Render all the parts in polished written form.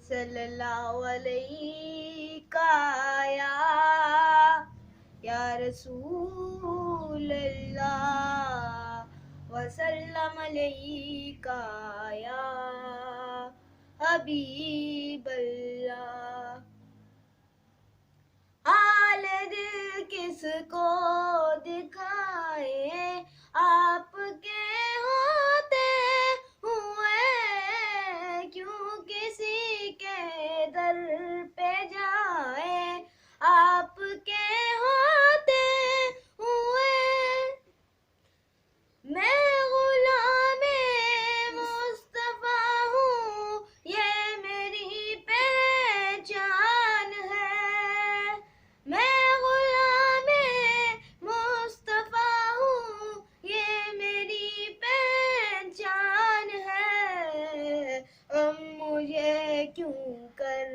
सल्लल्लाहु अलैका या रसूल अल्लाह वसल्लम अलैका या हबीब अल्लाह। हाल दिल किसको दिखाए, आपके होते हुए क्यों किसी के दर पे जाए, आपके होते हुए मैं गुलामे मुस्तफा हूँ, ये मेरी पहचान है। मैं गुलामे मुस्तफा हूँ, ये मेरी पहचान है। मुझे क्यों कर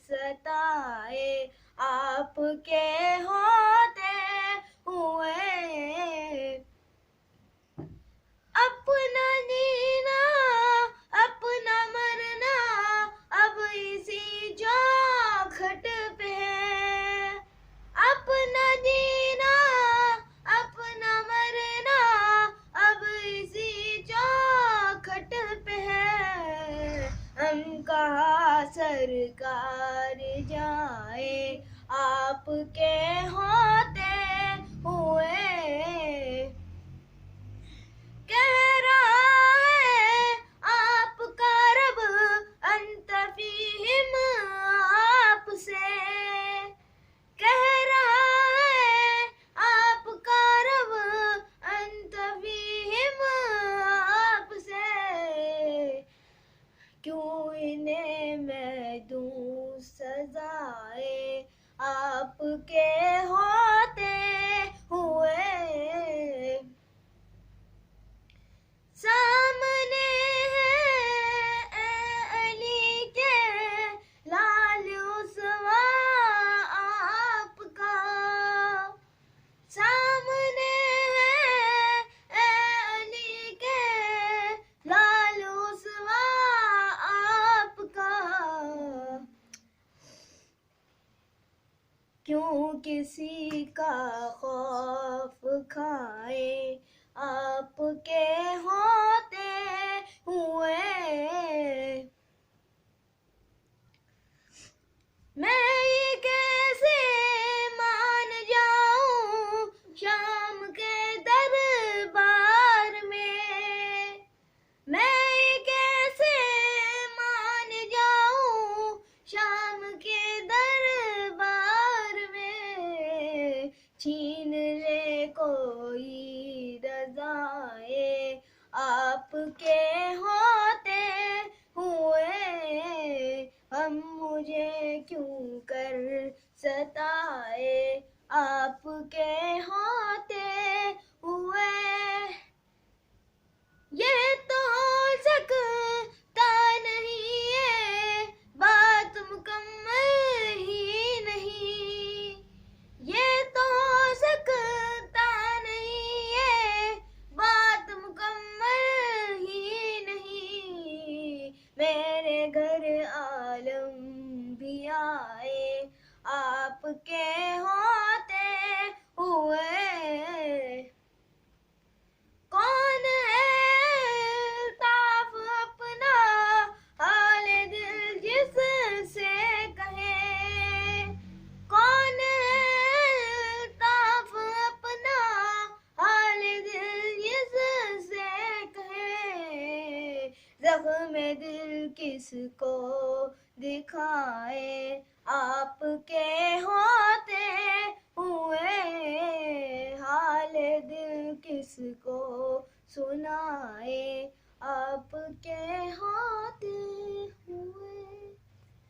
सताए, आपके होते हुए अपना जीना अपना मरना अब इसी चौखट पे है। अपना जीना अपना मरना अब इसी चौखट पे है। हम कहाँ सरकार जाए, आपके होते हुए कह रहा है आपका रब अंत फीहिम, आपसे कह रहा है आपका रब अंत फीहिम, आपसे क्यों इन्हें मैं दूं सजाए, आपके होते हुए सामने है अली के लाल उसवा आपका, सामने है अली के लाल उसवा आपका। क्यों किसी का खौफ खाए, आपके होते हुए मैं ये कैसे मान जाऊं शाम के दरबार में। मैं ये कैसे मान जाऊं शाम के दरबार में। छीन ले कोई रज़ाए, आपके होते हुए हम मुझे क्यों कर सताए, आपके होते हुए। ये तो हो सकता नहीं है, बात मुकम्मल ही नहीं। ये तो हो सकता नहीं है, बात मुकम्मल ही नहीं। मेरे घर आलम भी आए, आपके होते हुए कौन है अल्ताफ अपना हाल दिल जिससे कहे। कौन है अल्ताफ अपना हाल दिल जिससे कहे। ज़ख्म दिल किसको दिखाए, आपके होते हुए हाल दिल किसको सुनाए, आपके होते